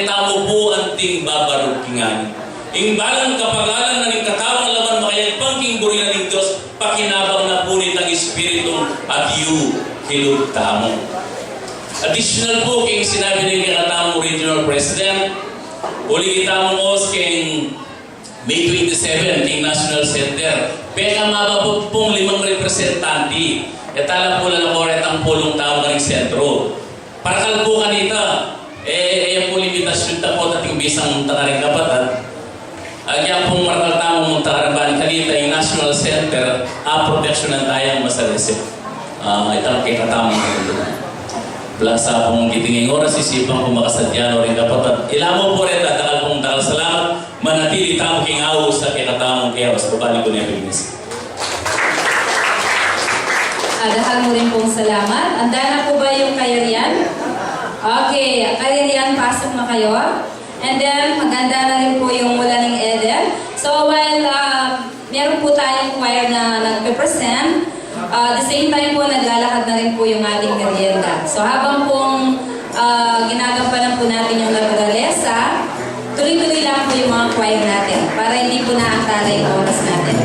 tamo po anting babarukingan. Balang kapagalan na ning katawang laban makayang pangking buri na ning Diyos, pakinabang na punit ang Espiritong at yu hilugtamo. Additional po king sinabi ni katamong Regional President, uli kita mong os king May 27, king National Center. Peka mababot pong 5 representante. Tala po lang ako ang pulong tao ng sentro. Parakal po kanita, yan po limitasyon ta po ating bisang tanaring kapatid. Agyan pong marakal tao mong tanaring kanita yung National Center, proteksyonan tayong masaresip. Itang kay katamang ito. Plasa pong gitingin oras, isipang kung makasadyan o rin kapatid. Ilamo po rin, tatakal pong takal salamat, manatili tamo king awos sa kinatamang chaos. Babalik ko niya bilis. Dahil mo rin pong salamat. Handa na po ba yung kayarian? Okay, kayarian, pasok na kayo. And then, maganda na rin po yung mula ng Eden. So, while meron po tayong choir na nag-represent, the same time po, naglalakad na rin po yung ating merienda. So, habang pong ginagampanan po natin yung naturalesa, tuloy-tuloy lang po yung mga choir natin para hindi po naantala yung oras natin.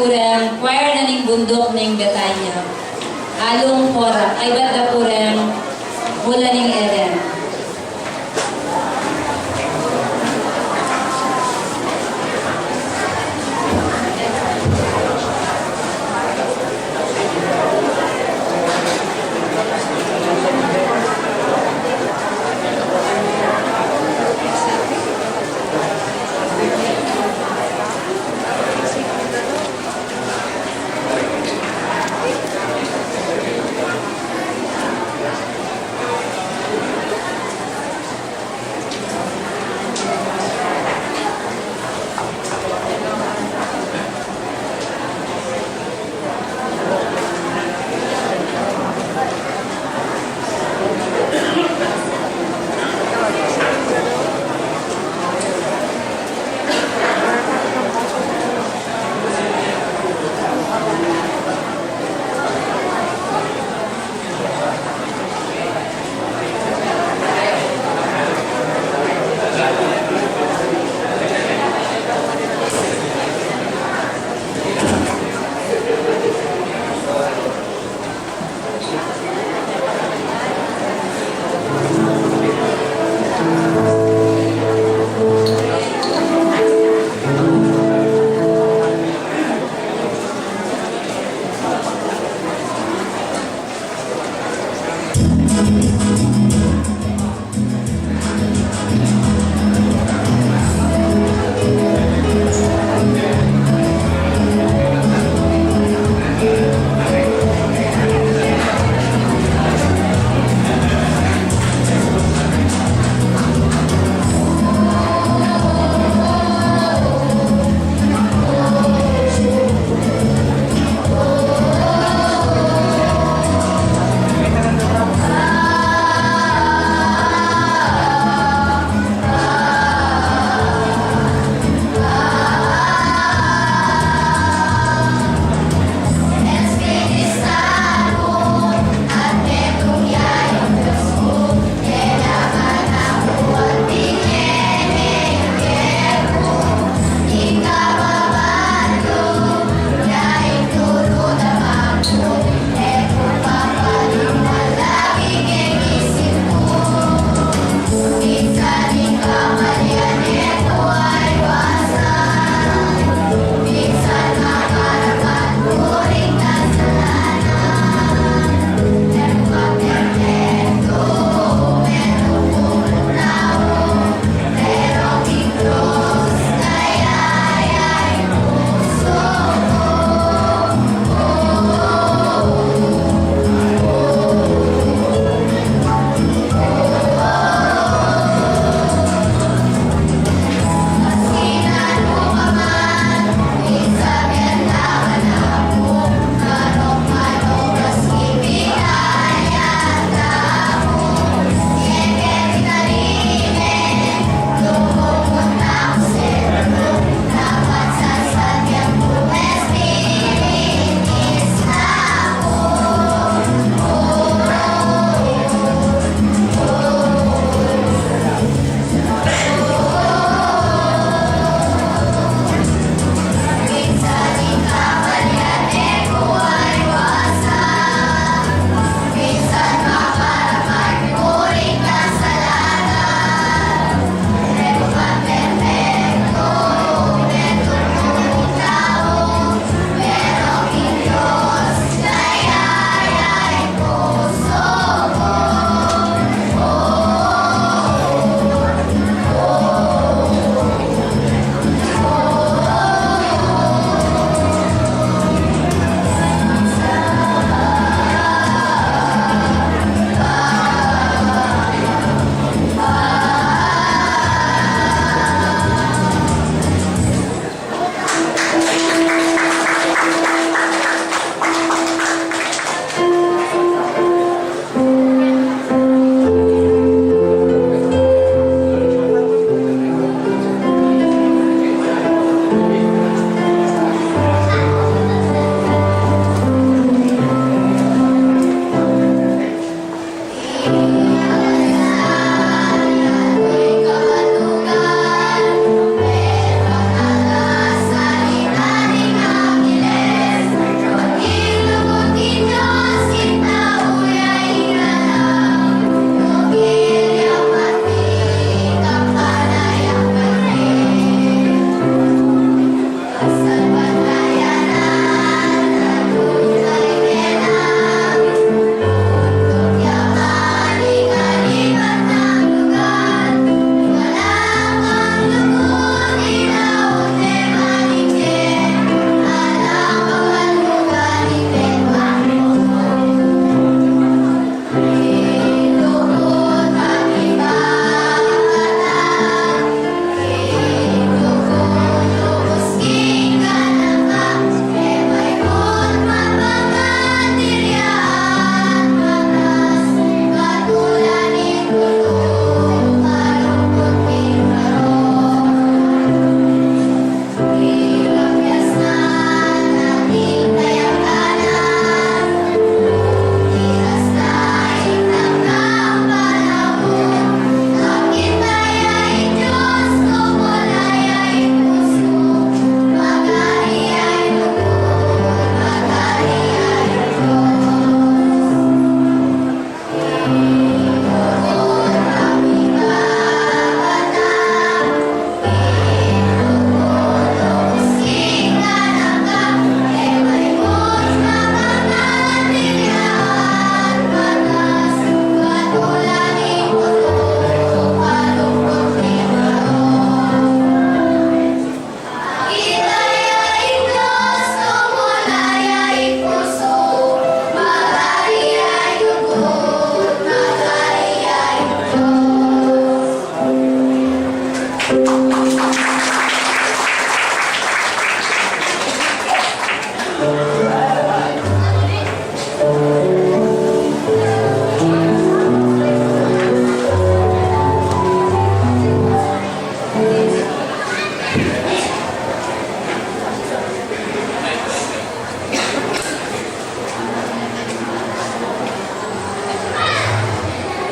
purang choir na ning bundok ning Betanya. Along pora, ay ba't na purang mula ning Eden.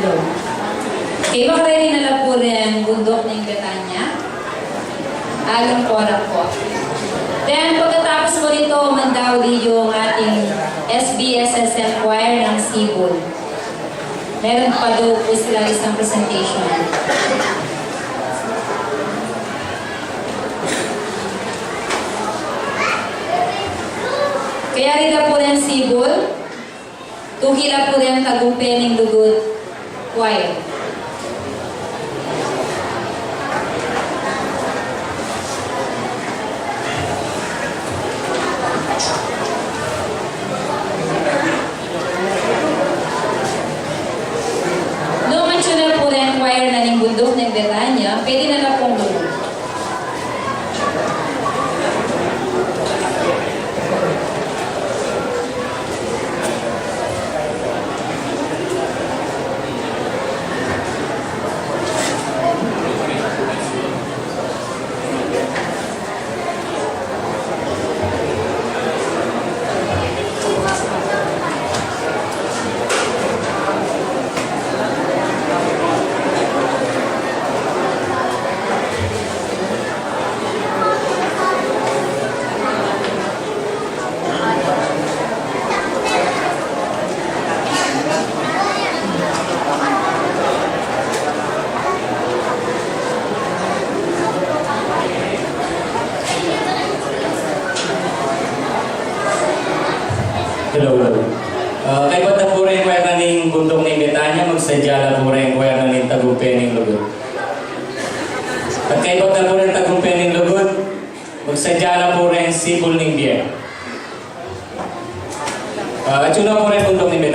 itlog. Okay, makaredy na lang po rin bundok ng Betania. Alang korak po. Then, pagkatapos po nito, mandauli yung ating SBSSM choir ng Cebu. Meron pa daw po sila isang presentation. Kaya rin na po rin Cebu, tuhila po rin Tagumpay ng Lugod choir. Mention po rin choir na ng bundok ng Betania, pwede na lang pong lugod. Hello. Kay ba't na po rin choir na ng bundok ng Betania, magsadya na po rin choir na ng Tagumpay ng Lugod. At kay ba't na po rin Tagumpay ng Lugod, magsadya na po rin Sipol ng Bier. At yun na po rin bundok ng Betania.